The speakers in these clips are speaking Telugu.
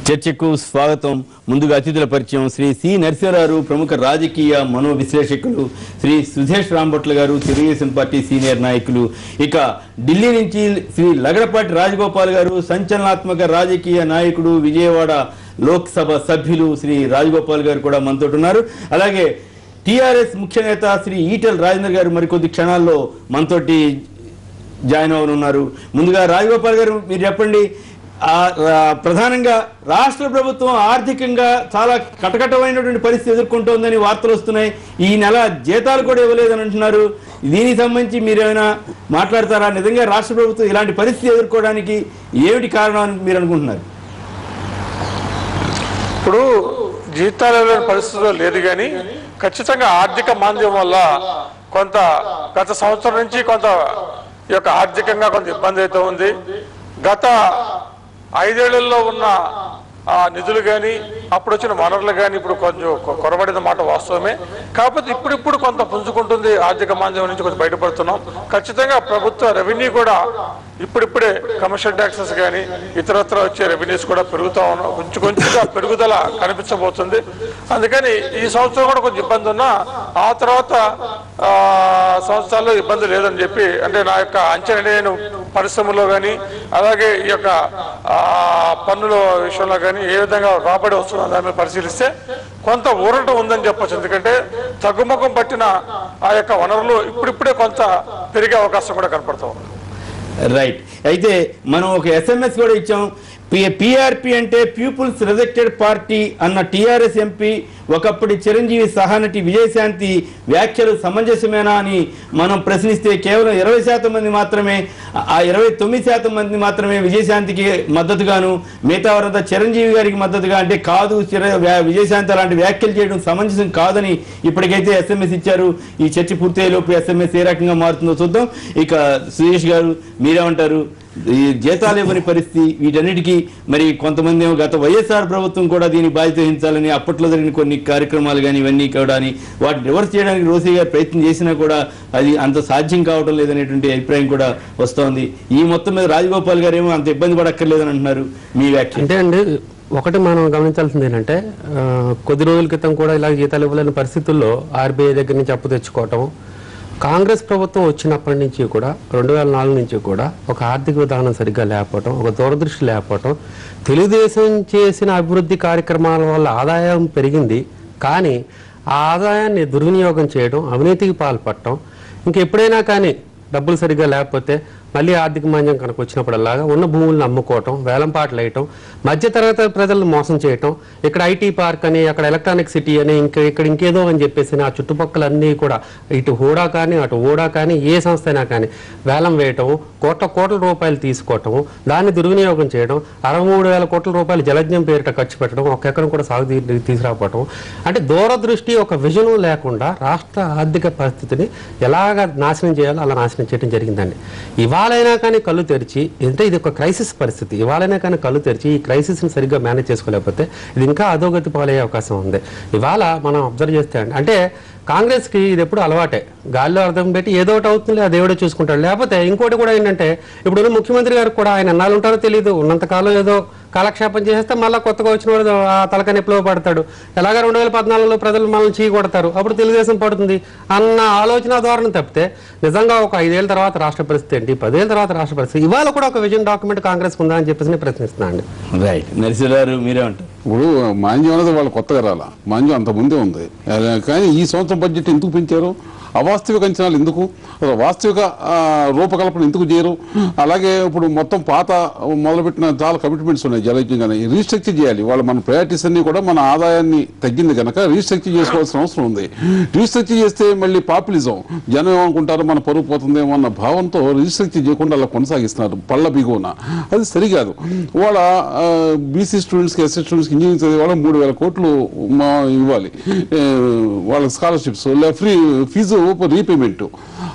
చర్చకు స్వాగతం. ముందుగా అతిథుల పరిచయం. శ్రీ సి నరసింహారావు, ప్రముఖ రాజకీయ మనోవిశ్లేషకులు. శ్రీ సుధేష్ రాంభట్ల గారు, తెలుగుదేశం పార్టీ సీనియర్ నాయకులు. ఇక ఢిల్లీ నుంచి శ్రీ లగడపాటి రాజగోపాల్ గారు, సంచలనాత్మక రాజకీయ నాయకుడు, విజయవాడ లోక్సభ సభ్యులు శ్రీ రాజగోపాల్ గారు కూడా మనతో ఉన్నారు. అలాగే టీఆర్ఎస్ ముఖ్య నేత శ్రీ ఈటెల రాజేందర్ గారు మరికొద్ది క్షణాల్లో మనతోటి జాయిన్ అవనున్నారు. ముందుగా రాజగోపాల్ గారు, మీరు చెప్పండి, ప్రధానంగా రాష్ట్ర ప్రభుత్వం ఆర్థికంగా చాలా కటకటమైనటువంటి పరిస్థితి ఎదుర్కొంటోందని వార్తలు వస్తున్నాయి. ఈ నెల జీతాలు కూడా ఇవ్వలేదని అంటున్నారు. దీనికి సంబంధించి మీరేమైనా మాట్లాడతారా? నిజంగా రాష్ట్ర ప్రభుత్వం ఇలాంటి పరిస్థితి ఎదుర్కోవడానికి ఏమిటి కారణం అని మీరు అనుకుంటున్నారు? ఇప్పుడు జీతాలు ఇవ్వలేని పరిస్థితిలో లేదు, కానీ ఖచ్చితంగా ఆర్థిక మాంద్యం వల్ల కొంత గత సంవత్సరం నుంచి కొంత ఈ యొక్క ఆర్థికంగా కొంత ఇబ్బంది అయితే ఉంది. గత 5 ఏళ్లలో ఉన్న నిధులు కానీ అప్పుడు వచ్చిన వనరులు కానీ ఇప్పుడు కొంచెం కొరబడిన మాట వాస్తవమే. కాకపోతే ఇప్పుడిప్పుడు కొంత పుంజుకుంటుంది. ఆర్థిక మాంద్యం నుంచి కొంచెం బయటపడుతున్నాం. ఖచ్చితంగా ప్రభుత్వ రెవెన్యూ కూడా ఇప్పుడిప్పుడే కమర్షియల్ ట్యాక్సెస్ కానీ ఇతరత్ర వచ్చే రెవెన్యూస్ కూడా పెరుగుతా ఉన్నాం. కొంచెంగా పెరుగుదల కనిపించబోతుంది. అందుకని ఈ సంవత్సరం కూడా కొంచెం ఇబ్బంది ఉన్నా ఆ తర్వాత సంవత్సరాల్లో ఇబ్బంది లేదని చెప్పి, అంటే నా యొక్క అంచనా నేను పరిశ్రమలో కానీ అలాగే ఈ యొక్క పన్నుల విషయంలో కానీ ఏ విధంగా రాబడి వస్తుందో దాన్ని పరిశీలిస్తే కొంత ఊరట ఉందని చెప్పచ్చు. ఎందుకంటే తగ్గుముఖం పట్టిన ఆ యొక్క వనరులు ఇప్పుడిప్పుడే కొంత పెరిగే అవకాశం కూడా కనపడుతూ ఉంది. రైట్. అయితే మనం ఒక SMS కూడా ఇచ్చాం. PRP అంటే పీపుల్స్ రిజెక్టెడ్ పార్టీ అన్న టీఆర్ఎస్ ఎంపీ ఒకప్పటి చిరంజీవి సహానటి విజయశాంతి వ్యాఖ్యలు సమంజసమేనా అని మనం ప్రశ్నిస్తే కేవలం 20% మంది మాత్రమే, ఆ 29% మంది మాత్రమే విజయశాంతికి మద్దతుగాను, మిగతా వారంతా చిరంజీవి గారికి మద్దతుగా, అంటే కాదు విజయశాంతి అలాంటి వ్యాఖ్యలు చేయడం సమంజసం కాదని ఇప్పటికైతే SMS ఇచ్చారు. ఈ చర్చ పూర్తయ్యేలోపు SMS ఏ రకంగా మారుతుందో చూద్దాం. ఇక సురేష్ గారు, మీరేమంటారు? ఈ జీతాలు ఇవ్వని పరిస్థితి, వీటన్నిటికీ మరి కొంతమంది ఏమో గత వైఎస్ఆర్ ప్రభుత్వం కూడా దీనికి బాధ్యత వహించాలని అప్పట్లో జరిగిన కొన్ని కార్యక్రమాలు కానీ ఇవన్నీ కూడా వాటిని రివర్స్ చేయడానికి రోసయ్య గారు ప్రయత్నం చేసినా కూడా అది అంత సాధ్యం కావడం లేదనేటువంటి అభిప్రాయం కూడా వస్తోంది. ఈ మొత్తం మీద రాజగోపాల్ గారు ఏమో అంత ఇబ్బంది పడక్కర్లేదని అంటున్నారు. మీ వ్యాఖ్య అంటే అండి, ఒకటి మనం గమనించాల్సింది ఏంటంటే, కొద్ది రోజుల క్రితం కూడా ఇలా జీతాలు ఇవ్వలేని పరిస్థితుల్లో RBI దగ్గర నుంచి అప్పు తెచ్చుకోవటం, కాంగ్రెస్ ప్రభుత్వం వచ్చినప్పటి నుంచి కూడా 2004 నుంచి కూడా ఒక ఆర్థిక విధానం సరిగ్గా లేకపోవటం, ఒక దూరదృష్టి లేకపోవటం, తెలుగుదేశం చేసిన అభివృద్ధి కార్యక్రమాల వల్ల ఆదాయం పెరిగింది, కానీ ఆ ఆదాయాన్ని దుర్వినియోగం చేయడం, అవినీతికి పాల్పడటం, ఇంకెప్పుడైనా కానీ డబ్బులు సరిగ్గా లేకపోతే మళ్ళీ ఆర్థిక మాంద్యం కనుక వచ్చినప్పుడల్లాగా ఉన్న భూములను అమ్ముకోవటం, వేలంపాట్లు వేయటం, మధ్యతరగతి ప్రజలను మోసం చేయటం, ఇక్కడ IT పార్క్ అని, అక్కడ ఎలక్ట్రానిక్ సిటీ అని, ఇక్కడ ఇంకేదో అని చెప్పేసి ఆ చుట్టుపక్కలన్నీ కూడా ఇటు హూడా కానీ అటు ఓడా కానీ ఏ సంస్థ అయినా కానీ వేలం వేయటం, కోట్ల రూపాయలు తీసుకోవటం, దాన్ని దుర్వినియోగం చేయడం, 63,000 కోట్ల రూపాయలు జలజ్ఞం పేరిట ఖర్చు పెట్టడం, ఒక ఎకరం కూడా సాగు తీసుకురాకపోవటం, అంటే దూరదృష్టి, ఒక విజన్ లేకుండా రాష్ట్ర ఆర్థిక పరిస్థితిని ఎలాగ నాశనం చేయాలో అలా నాశనం చేయడం జరిగిందండి. ఇవాళైనా కానీ కళ్ళు తెరిచి, అంటే ఇది ఒక క్రైసిస్ పరిస్థితి, ఇవాళైనా కానీ కళ్ళు తెరిచి ఈ క్రైసిస్ని సరిగ్గా మేనేజ్ చేసుకోలేకపోతే ఇది ఇంకా అధోగతి పాలయ్యే అవకాశం ఉంది. ఇవాళ మనం అబ్జర్వ్ చేస్తే అంటే కాంగ్రెస్కి ఇది ఎప్పుడు అలవాటే, గాల్లో అర్థం పెట్టి ఏదో ఒకటి అవుతుంది, ఆ దేవుడే చూసుకుంటాడు. లేకపోతే ఇంకోటి కూడా ఏంటంటే, ఇప్పుడు ముఖ్యమంత్రి గారికి కూడా ఆయన ఎన్నాళ్ళు ఉంటారో తెలియదు, ఉన్నంతకాలం ఏదో కాలక్షేపం చేస్తే మళ్ళీ కొత్తగా వచ్చిన వాడు ఆ తలక నిప్పులో పడతాడు. ఎలాగా 2014లో ప్రజలు మనల్ని చీ కొడతారు, అప్పుడు తెలుగుదేశం పడుతుంది అన్న ఆలోచన ధోరణి తప్పితే నిజంగా ఒక 5 ఏళ్ళ తర్వాత రాష్ట్ర పరిస్థితి ఏంటి, 10 ఏళ్ళ తర్వాత రాష్ట్ర పరిస్థితి, ఇవాళ కూడా ఒక విజన్ డాక్యుమెంట్ కాంగ్రెస్ ఉందా అని చెప్పేసి నేను ప్రశ్నిస్తున్నాను అండి. రైట్. నరసింహారావు, మీరేమంటారు? ఇప్పుడు మాంద్యం అనేది వాళ్ళు కొత్తగా రాలా, మాంద్యం అంత ముందే ఉంది. కానీ ఈ సంవత్సరం బడ్జెట్ ఎందుకు పెంచారు? అవాస్తవిక అంచనాలు ఎందుకు, వాస్తవిక రూపకల్పన ఎందుకు చేయరు? అలాగే ఇప్పుడు మొత్తం పాత మొదలుపెట్టిన చాలా కమిట్మెంట్స్ ఉన్నాయి. జలయజ్ఞం కానీ రీస్ట్రక్చర్ చేయాలి. వాళ్ళు మన ప్రయారిటీస్ అన్ని కూడా మన ఆదాయాన్ని తగ్గింది కనుక రీస్ట్రక్చర్ చేసుకోవాల్సిన అవసరం ఉంది. రీస్ట్రక్చర్ చేస్తే మళ్ళీ పాపులిజం, జనం ఏమనుకుంటారో మన పరుగు పోతుందేమో అన్న భావంతో రీస్ట్రక్చర్ చేయకుండా అలా కొనసాగిస్తున్నారు పళ్ళ బిగువన. అది సరికాదు. వాళ్ళ BC స్టూడెంట్స్కి, SC స్టూడెంట్స్కి, ఇంజనీరింగ్ చదివే వాళ్ళకి 3,000 కోట్లు ఇవ్వాలి. వాళ్ళకి స్కాలర్షిప్స్, ఫ్రీ ఫీజు రీపేమెంట్.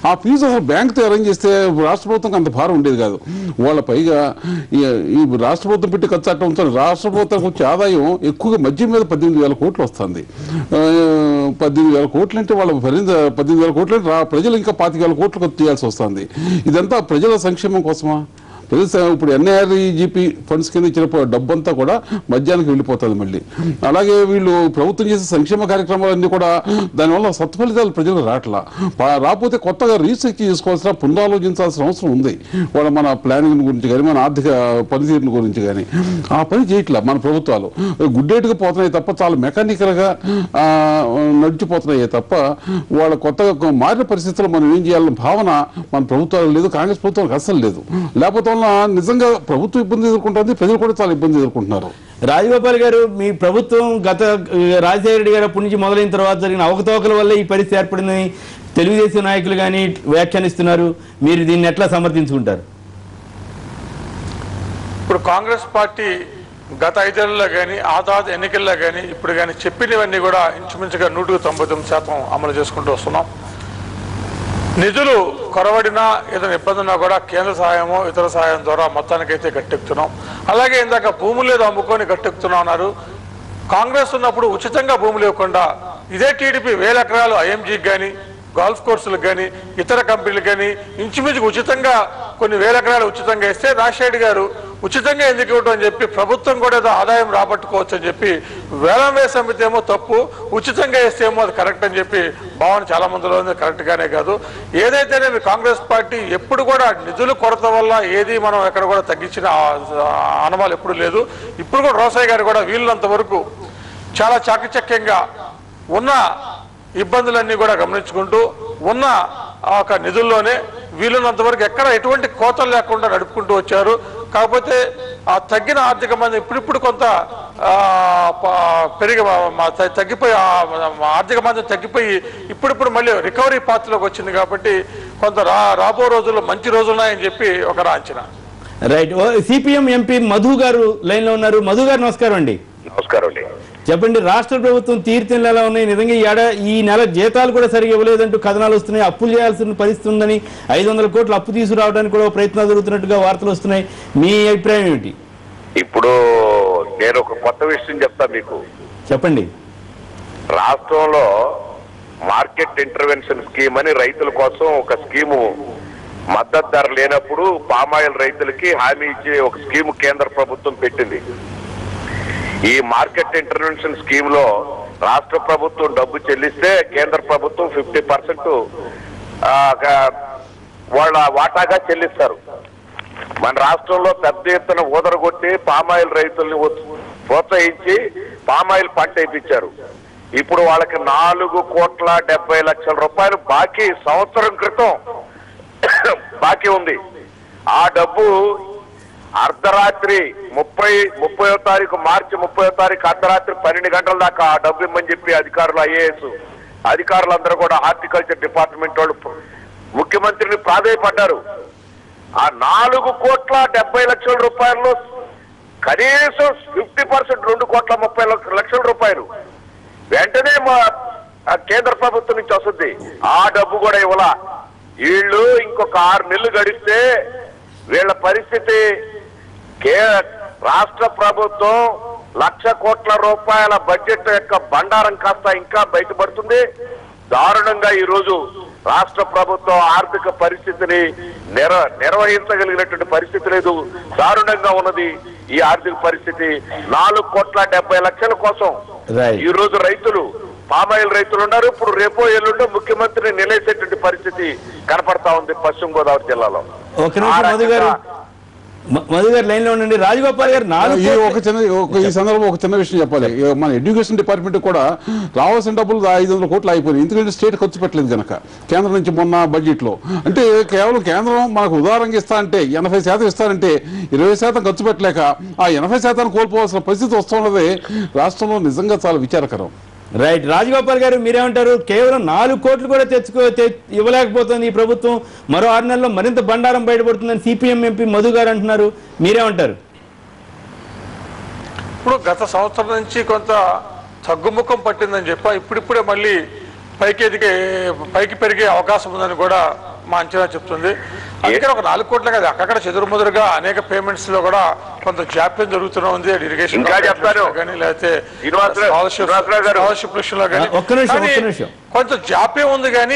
ఆ ఫీజు అసలు బ్యాంక్తో అరేంజ్ చేస్తే రాష్ట్ర ప్రభుత్వంకి అంత భారం ఉండేది కాదు. వాళ్ళ పైగా ఈ రాష్ట్ర ప్రభుత్వం పెట్టి ఖర్చు అట్టడంతో రాష్ట్ర ప్రభుత్వానికి వచ్చే ఆదాయం ఎక్కువగా మద్యం మీద 18,000 కోట్లు వస్తుంది. 18,000 కోట్లు అంటే వాళ్ళ 18,000 కోట్లు ప్రజలు ఇంకా 25,000 కోట్లు ఖర్చు చేయాల్సి వస్తుంది. ఇదంతా ప్రజల సంక్షేమం కోసమా? ఇప్పుడు ఎన్ఐఆర్ఈజీపీ ఫండ్స్ కింద ఇచ్చిన డబ్బంతా కూడా మద్యానికి వెళ్ళిపోతుంది మళ్ళీ. అలాగే వీళ్ళు ప్రభుత్వం చేసే సంక్షేమ కార్యక్రమాలన్నీ కూడా దానివల్ల సత్ఫలితాలు ప్రజలకు రావట్లా. రాకపోతే కొత్తగా రీసెర్చ్ చేసుకోవాల్సిన పునరాలోచించాల్సిన అవసరం ఉంది. వాళ్ళ మన ప్లానింగ్ గురించి కానీ మన ఆర్థిక పనితీరుని గురించి కానీ ఆ పని చేయట్లా మన ప్రభుత్వాలు. గుడ్డేటుగా పోతున్నాయి తప్ప చాలా మెకానికల్గా నడిచిపోతున్నాయి తప్ప వాళ్ళ కొత్తగా మారిన పరిస్థితుల్లో మనం ఏం చేయాలన్న భావన మన ప్రభుత్వాలు లేదు, కాంగ్రెస్ ప్రభుత్వానికి అస్సలు లేదు. లేకపోతే వల్ల నిజంగా ప్రభుత్వం ఇబ్బంది ఎదుర్కొంటుంది, ప్రజలు కూడా చాలా ఇబ్బంది ఎదుర్కొంటున్నారు. రాజగోపాల్ గారు, మీ ప్రభుత్వం గత రాజశేఖర రెడ్డి గారు అప్పటి నుంచి మొదలైన తర్వాత జరిగిన అవకతవకల వల్ల ఈ పరిస్థితి ఏర్పడిందని తెలుగుదేశం నాయకులు కానీ వ్యాఖ్యానిస్తున్నారు. మీరు దీన్ని ఎట్లా సమర్థించుకుంటారు? ఇప్పుడు కాంగ్రెస్ పార్టీ గత 5 ఏళ్లలో కానీ ఆ తర్వాత ఎన్నికల్లో కానీ ఇప్పుడు కానీ చెప్పినవన్నీ కూడా ఇంచుమించుగా 199% అమలు చేసుకుంటూ వస్తున్నాం. నిధులు కొరవడినా ఏదైనా ఇబ్బంది ఉన్నా కూడా కేంద్ర సహాయమో ఇతర సహాయం ద్వారా మొత్తానికైతే గట్టెక్కుతున్నాం. అలాగే ఇందాక భూములు ఏదో అమ్ముకొని గట్టెక్కుతున్నాం అన్నారు. కాంగ్రెస్ ఉన్నప్పుడు ఉచితంగా భూములు ఇవ్వకుండా ఇదే టీడీపీ 1000 ఎకరాలు ఐఎంజీకి కానీ గోల్ఫ్ కోర్సులకు కానీ ఇతర కంపెనీలకు కానీ ఇంచుమించుకు ఉచితంగా కొన్ని 1000 ఎకరాలు ఉచితంగా ఇస్తే రాజశేఖర్ గారు ఉచితంగా ఎందుకు ఇవ్వడం అని చెప్పి ప్రభుత్వం కూడా ఏదో ఆదాయం రాబట్టుకోవచ్చు అని చెప్పి వేలం వేసే ఏమో తప్పు, ఉచితంగా ఇస్తేమో అది కరెక్ట్ అని చెప్పి భావన చాలా మందిలో ఉంది. కరెక్ట్గానే కాదు. ఏదైతేనే మీ కాంగ్రెస్ పార్టీ ఎప్పుడు కూడా నిధుల కొరత వల్ల ఏది మనం ఎక్కడ కూడా తగ్గించిన అనుమానం ఎప్పుడు లేదు. ఇప్పుడు కూడా రోసయ్య గారు కూడా వీళ్ళంత వరకు చాలా చాకచక్యంగా ఉన్న ఇబ్బందులన్నీ కూడా గమనించుకుంటూ ఉన్న ఒక నిధుల్లోనే వీలున్నంతవరకు ఎక్కడ ఎటువంటి కోతలు లేకుండా నడుపుకుంటూ వచ్చారు. కాకపోతే ఆ తగ్గిన ఆర్థిక మంది ఇప్పుడిప్పుడు కొంత తగ్గిపోయి ఆర్థిక మంది తగ్గిపోయి ఇప్పుడిప్పుడు మళ్ళీ రికవరీ పాత్రలోకి వచ్చింది. కాబట్టి కొంత రాబో రోజుల్లో మంచి రోజులున్నాయని చెప్పి ఒక అంచనా. రైట్. సిపిఎం ఎంపీ మధు గారు లైన్ లో ఉన్నారు. మధు గారు నమస్కారం అండి. నమస్కారం అండి. చెప్పండి, రాష్ట్ర ప్రభుత్వం తీరుతెన్నులు ఎలా ఉన్నాయి? నిజంగా ఈ నెల జీతాలు కూడా సరిగా ఇవ్వలేదంటూ కథనాలు వస్తున్నాయి. అప్పులు చేయాల్సిన పరిస్థితి ఉందని 500 కోట్లు అప్పు తీసుకురావడానికి కూడా ప్రయత్నాలు జరుగుతున్నట్టుగా వార్తలు వస్తున్నాయి. మీ అభిప్రాయం ఏమిటి? ఇప్పుడు నేను ఒక కొత్త విషయం చెప్తా మీకు. చెప్పండి. రాష్ట్రంలో మార్కెట్ ఇంటర్వెన్షన్ స్కీమ్ అని రైతుల కోసం ఒక స్కీము, మద్దతు ధర లేనప్పుడు పామాయిల్ రైతులకి హామీ ఇచ్చే ఒక స్కీమ్ కేంద్ర ప్రభుత్వం పెట్టింది. ఈ మార్కెట్ ఇంటర్వెన్షన్ స్కీమ్ లో రాష్ట్ర ప్రభుత్వం డబ్బు చెల్లిస్తే కేంద్ర ప్రభుత్వం 50% వాళ్ళ వాటాగా చెల్లిస్తారు. మన రాష్ట్రంలో పెద్ద ఎత్తున ఊదరగొట్టి పామాయిల్ రైతుల్ని ప్రోత్సహించి పామాయిల్ పంట వేయించారు. ఇప్పుడు వాళ్ళకి 4,70,00,000 రూపాయలు బాకీ సంవత్సరం క్రితం బాకీ ఉంది. ఆ డబ్బు అర్ధరాత్రి 30వ తారీఖు మార్చి 30వ తారీఖు అర్ధరాత్రి 12 గంటల దాకా ఆ డబ్బు ఇమ్మని చెప్పి అధికారులు, ఐఏఎస్ అధికారులందరూ కూడా హార్టికల్చర్ డిపార్ట్మెంట్ వాళ్ళు ముఖ్యమంత్రిని ప్రాధేయపడ్డారు. ఆ 4,70,00,000 రూపాయల్లో కనీసం 50% 2,30,00,000 రూపాయలు వెంటనే మా కేంద్ర ప్రభుత్వం నుంచి వస్తుంది. ఆ డబ్బు కూడా ఇవ్వాల. వీళ్ళు ఇంకొక 6 నెలలు గడిస్తే వీళ్ళ పరిస్థితి, రాష్ట్ర ప్రభుత్వం 1,00,000 కోట్ల రూపాయల బడ్జెట్ యొక్క బండారం కాస్త ఇంకా బయటపడుతుంది. దారుణంగా ఈ రోజు రాష్ట్ర ప్రభుత్వం ఆర్థిక పరిస్థితిని నిర్వహించగలిగినటువంటి పరిస్థితి లేదు. దారుణంగా ఉన్నది ఈ ఆర్థిక పరిస్థితి. 4,70,00,000 కోసం ఈ రోజు రైతులు, పామాయిల్ రైతులు ఉన్నారు. ఇప్పుడు రేపో ఎల్లుండో ముఖ్యమంత్రిని నిలేసేటువంటి పరిస్థితి కనపడతా ఉంది పశ్చిమ గోదావరి జిల్లాలో. మధు గారు లైన్ లో ఉండండి. రాజగోపాల్ గారు, ఈ సందర్భంలో ఒక చిన్న విషయం చెప్పాలి. మన ఎడ్యుకేషన్ డిపార్ట్మెంట్ కూడా రావాల్సిన డబ్బులు 500 కోట్లు అయిపోయినాయి. ఎందుకంటే స్టేట్ ఖర్చు పెట్టలేదు కనుక కేంద్రం నుంచి మొన్న బడ్జెట్ లో. అంటే కేవలం కేంద్రం మనకు ఉదారంగా ఇస్తా అంటే 80% ఇస్తారంటే 20% ఖర్చు పెట్టలేక ఆ 80% కోల్పోవాల్సిన పరిస్థితి వస్తున్నది రాష్ట్రంలో. నిజంగా చాలా విచారకరం. రైట్. రాజగోపాల్ గారు, మీరేమంటారు? కేవలం 4 కోట్లు కూడా ఇవ్వలేకపోతుంది ఈ ప్రభుత్వం. మరో 6 నెలల్లో మరింత బండారం బయటపడుతుందని సిపిఎం ఎంపీ మధు గారు అంటున్నారు. మీరేమంటారు? ఇప్పుడు గత సంవత్సరం నుంచి కొంత తగ్గుముఖం పట్టిందని చెప్పి ఇప్పుడిప్పుడే మళ్ళీ పైకి పెరిగే అవకాశం ఉందని కూడా మా అంచనా చెప్తుంది. అందుకని ఒక 4 కోట్ల కదా అక్కడ చెదురుముదురుగా అనేక పేమెంట్స్ లో కూడా కొంత జాప్యం జరుగుతూనే ఉంది. ఇరిగేషన్ కానీ లేకపోతే స్కాలర్షిప్ విషయంలో కానీ కొంత జాప్యం ఉంది. కానీ